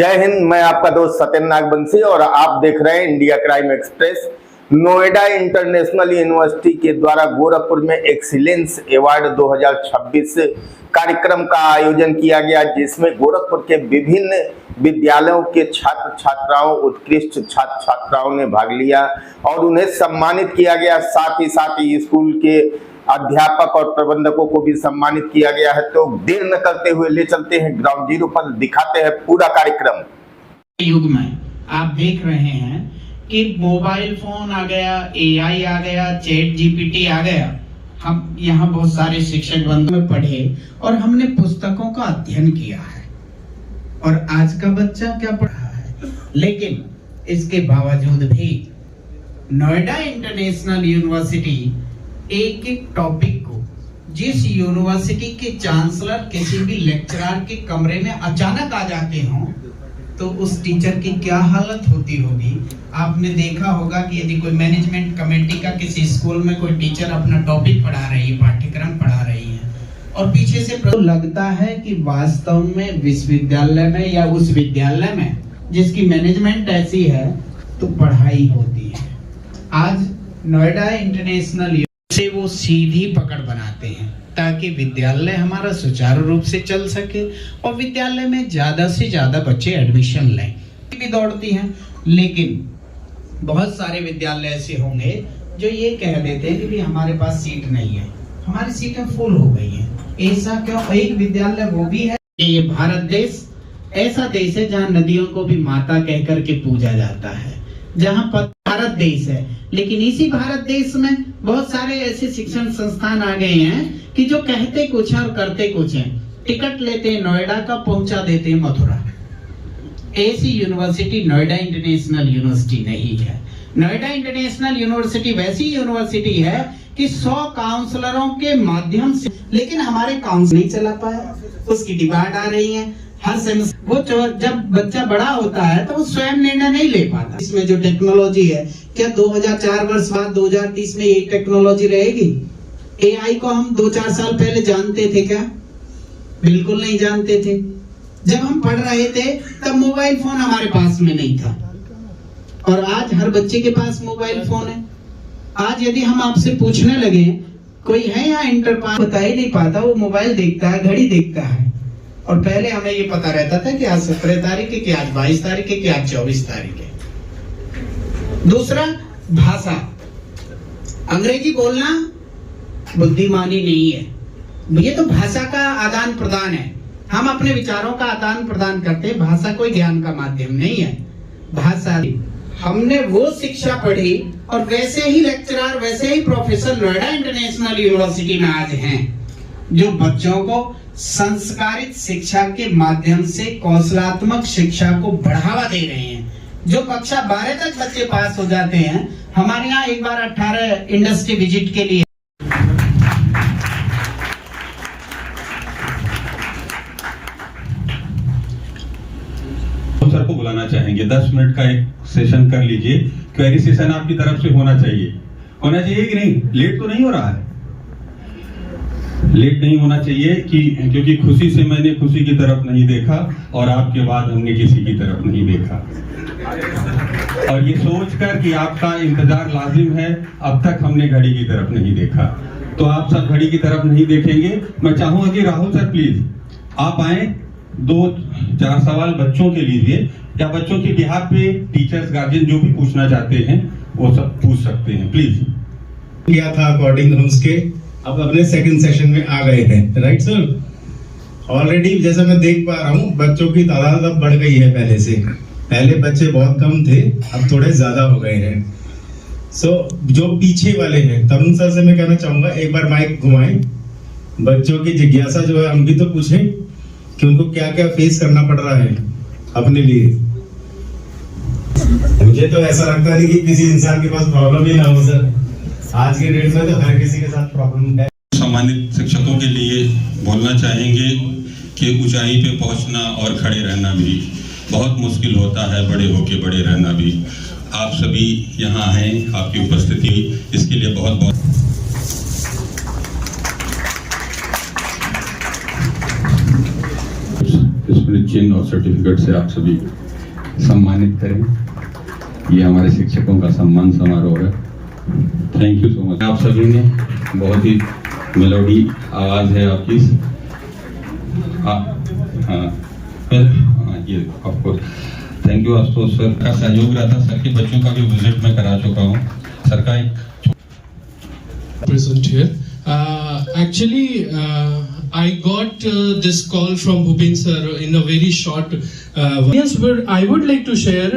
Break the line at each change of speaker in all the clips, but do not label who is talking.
जय हिंद। मैं आपका दोस्त सत्येंद्र नागवंशी और आप देख रहे हैं India crime express. Noida international university के द्वारा गोरखपुर में एक्सीलेंस अवार्ड 2026 कार्यक्रम का आयोजन किया गया, जिसमें गोरखपुर के विभिन्न विद्यालयों के छात्र छात्राओं, उत्कृष्ट छात्र छात्राओं ने भाग लिया और उन्हें सम्मानित किया गया। साथ ही स्कूल के अध्यापक और प्रबंधकों को भी सम्मानित किया गया है। तो देर न करते हुए ले चलते हैं ग्राउंड जीरो पर, दिखाते हैं पूरा कार्यक्रम।
युग में आप देख रहे हैं कि मोबाइल फोन आ गया, एआई आ गया, चैट जीपीटी आ गया। हम यहाँ बहुत सारे शिक्षक बंधु में पढ़े और हमने पुस्तकों का अध्ययन किया है और आज का बच्चा क्या पढ़ रहा है, लेकिन इसके बावजूद भी नोएडा इंटरनेशनल यूनिवर्सिटी एक एक टॉपिक को, जिस यूनिवर्सिटी के चांसलर किसी भी लेक्चरर के कमरे में अचानक आ जाते हों तो उस टीचर की क्या हालत होती होगी। आपने देखा होगा कि यदि कोई मैनेजमेंट कमेटी का किसी स्कूल में कोई टीचर अपना टॉपिक पढ़ा रही है, पाठ्यक्रम पढ़ा रही है और पीछे से तो लगता है कि वास्तव में विश्वविद्यालय में या उस विद्यालय में जिसकी मैनेजमेंट ऐसी है तो पढ़ाई होती है। आज नोएडा इंटरनेशनल से वो सीधी पकड़ बनाते हैं ताकि विद्यालय हमारा सुचारू रूप से चल सके और विद्यालय में ज्यादा से ज्यादा बच्चे एडमिशन लें। भी दौड़ती हैं, लेकिन बहुत सारे विद्यालय ऐसे होंगे जो ये कह देते हैं कि भी हमारे पास सीट नहीं है, हमारी सीटें फुल हो गई हैं। ऐसा क्यों? एक विद्यालय वो भी है कि ये भारत देश ऐसा देश है जहाँ नदियों को भी माता कह करके पूजा जाता है, जहाँ भारत देश है। लेकिन इसी भारत देश में बहुत सारे ऐसे शिक्षण संस्थान आ गए हैं कि जो कहते कुछ है और करते कुछ है। टिकट लेते हैं नोएडा का, पहुंचा देते हैं मथुरा। ऐसी यूनिवर्सिटी नोएडा इंटरनेशनल यूनिवर्सिटी नहीं है। नोएडा इंटरनेशनल यूनिवर्सिटी वैसी यूनिवर्सिटी है कि 100 काउंसलरों के माध्यम से, लेकिन हमारे काउंसिल नहीं चला पाया, उसकी डिमांड आ रही है हर सेमेस्टर। वो जब बच्चा बड़ा होता है तो वो स्वयं निर्णय नहीं ले पाता। इसमें जो टेक्नोलॉजी है, क्या 2004 वर्ष बाद 2030 में ये टेक्नोलॉजी रहेगी? एआई को हम 2-4 साल पहले जानते थे क्या? बिल्कुल नहीं जानते थे। जब हम पढ़ रहे थे तब मोबाइल फोन हमारे पास में नहीं था और आज हर बच्चे के पास मोबाइल फोन है। आज यदि हम आपसे पूछने लगे कोई है यहाँ इंटर पास, बता ही नहीं पाता। वो मोबाइल देखता है, घड़ी देखता है। और पहले हमें ये पता रहता था कि आज 17 तारीख है, कि आज 22 तारीख है, कि आज 24 तारीख है। दूसरा, भाषा। अंग्रेजी बोलना बुद्धिमानी नहीं है, ये तो भाषा का आदान प्रदान है। हम अपने विचारों का आदान प्रदान करते हैं। भाषा कोई ज्ञान का माध्यम नहीं है। भाषा, हमने वो शिक्षा पढ़ी और वैसे ही लेक्चरर, वैसे ही प्रोफेसर नोएडा इंटरनेशनल यूनिवर्सिटी में आज हैं जो बच्चों को संस्कारित शिक्षा के माध्यम से कौशलात्मक शिक्षा को बढ़ावा दे रहे हैं। जो कक्षा 12 तक बच्चे पास हो जाते हैं, हमारे यहाँ एक बार 18 इंडस्ट्री विजिट के लिए
सर को बुलाना चाहेंगे। 10 मिनट का एक सेशन कर लीजिए। क्वेरी सेशन आपकी तरफ से होना चाहिए कि नहीं? लेट तो नहीं हो रहा है? लेट नहीं होना चाहिए क्योंकि खुशी से मैंने खुशी की तरफ नहीं देखा और आपके बाद हमने किसी की तरफ नहीं देखा, और ये सोचकर कि आपका इंतजार लाजिम है, अब तक हमने घड़ी की तरफ नहीं देखा। तो आप सब घड़ी की तरफ नहीं देखेंगे। मैं चाहूंगा कि राहुल सर प्लीज आप आए, 2-4 सवाल बच्चों के लीजिए या बच्चों के बिहाफ पे टीचर्स, गार्जियन जो भी पूछना चाहते हैं वो सब पूछ सकते हैं, प्लीज।
किया था अकॉर्डिंग रूल्स के, अब अपने सेकंड सेशन में आ गए हैं, राइट सर? ऑलरेडी जैसा मैं देख पा रहा हूँ बच्चों की तादाद अब बढ़ गई है पहले से। पहले बच्चे बहुत कम थे, अब थोड़े ज्यादा हो गए हैं। जो पीछे वाले हैं, तरुण सर से मैं कहना चाहूंगा एक बार माइक घुमाएं। बच्चों की जिज्ञासा जो है हम भी तो पूछें कि उनको क्या क्या फेस करना पड़ रहा है अपने लिए। मुझे तो ऐसा लगता नहीं कि किसी इंसान के पास प्रॉब्लम ही ना हो सर। आज के डेट में तो हर किसी के साथ प्रॉब्लम है।
सम्मानित शिक्षकों के लिए बोलना चाहेंगे कि ऊंचाई पे पहुंचना और खड़े रहना भी बहुत मुश्किल होता है, बड़े होके बड़े रहना भी। आप सभी यहाँ हैं, आपकी उपस्थिति इसके लिए बहुत बहुत चिन्ह और सर्टिफिकेट से आप सभी सम्मानित करें। ये हमारे शिक्षकों का सम्मान समारोह है। Thank you so much. आप सभी ने बहुत ही मेलोडी आवाज है आपकी। ये of course thank you Ashutosh sir का सहयोग रहा था। सर के बच्चों का भी विजिट मैं करा चुका हूँ। सर का एक
present here. Actually, I got this call from Bhupin sir in a very short. Yes, but I would like to share.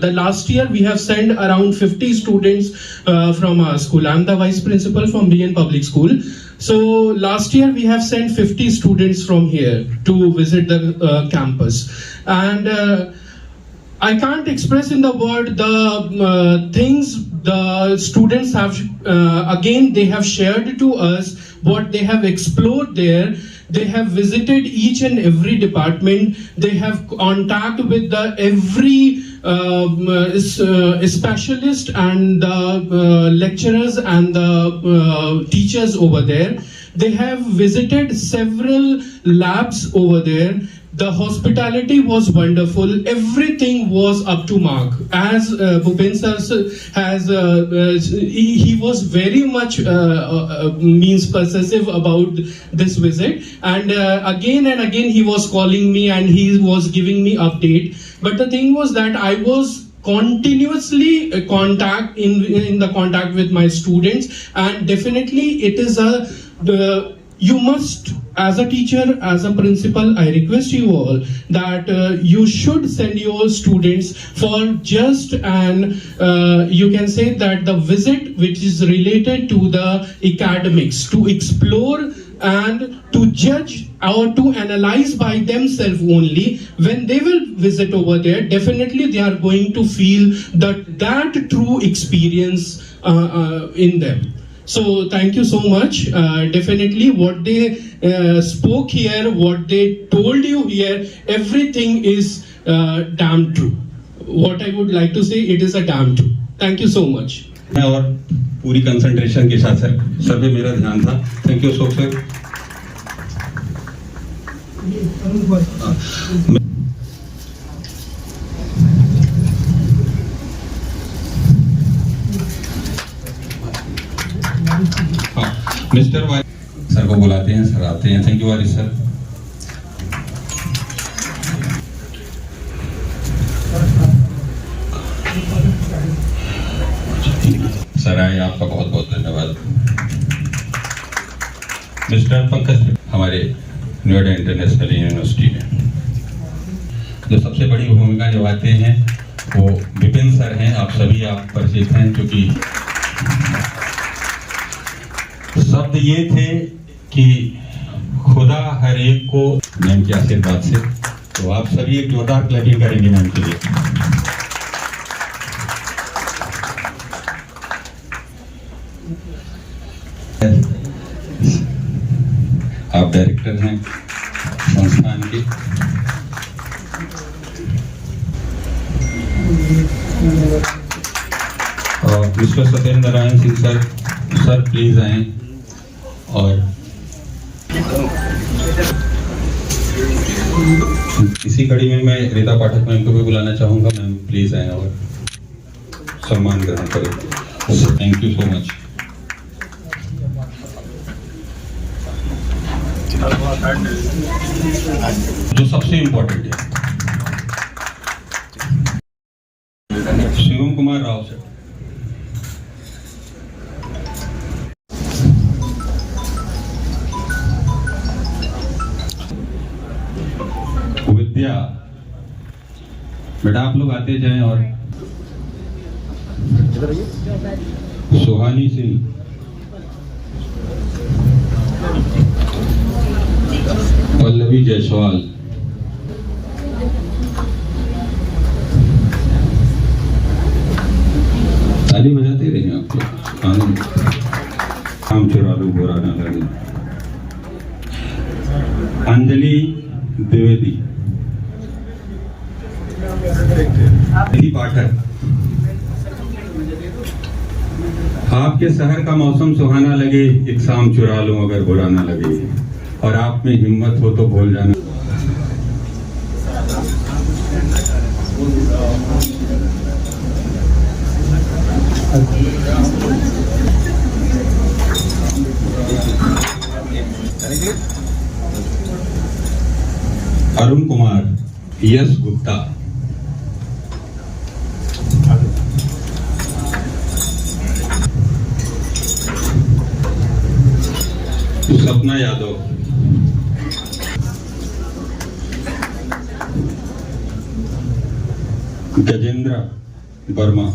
The last year we have sent around 50 students from our school. I'm the vice principal from Brian Public School. So last year we have sent 50 students from here to visit the campus, and I can't express in the word the things the students have again they have shared to us what they have explored there. They have visited each and every department. They have contact with the every specialist and the lecturers and the teachers over there. They have visited several labs over there. The hospitality was wonderful. Everything was up to mark. As Bhupin sir has, he was very much means possessive about this visit, and again he was calling me and he was giving me update. But the thing was that I was continuously in the contact with my students, and definitely it is you must, as a teacher, as a principal, I request you all that you should send your students for just an you can say that the visit which is related to the academics, to explore and to judge or to analyze by themselves only. When they will visit over there, definitely they are going to feel that true experience in them. So thank you so much. Definitely what they spoke here, what they told you here, everything is damn true. What I would like to say, it is a damn true. Thank you so much.
और पूरी concentration के साथ sir पे मेरा ध्यान था। Thank you so sir. Mister Y sir को बुलाते हैं, सर आते हैं। Thank you very sir. Sir आए, आपका बहुत बहुत धन्यवाद। मिस्टर पंकज हमारे नोएडा इंटरनेशनल यूनिवर्सिटी में जो सबसे बड़ी भूमिका निभाते हैं वो विपिन सर हैं। आप सभी आप परिचित हैं, क्योंकि शब्द ये थे कि खुदा हर एक को मैम के आशीर्वाद से। तो आप सभी एक जोरदार क्लैपिंग करेंगे मैम के लिए। आप डायरेक्टर हैं संस्थान के। और mister Satyendra Narayan Singh sir, sir please आए। और इसी कड़ी में मैं रीता पाठक मैम को भी बुलाना चाहूंगा। मैम प्लीज आए और सम्मान ग्रहण करें। Thank you so much. जो सबसे इम्पोर्टेंट है, शिवम कुमार राव सर। विद्या बेटा आप लोग आते जाएं। और सुहानी सिंह, पल्लवी जायसवाल, ताली बजाते रहिए आप लोग। आनंद काम चुरा लो बुरा ना लगे। अंजलि द्विवेदी, पाठक, आपके शहर का मौसम सुहाना लगे, एक शाम चुरा लो अगर बुरा ना लगे, और आप में हिम्मत हो तो बोल जाना। कुमार, यश गुप्ता, सपना यादव, गजेंद्र वर्मा,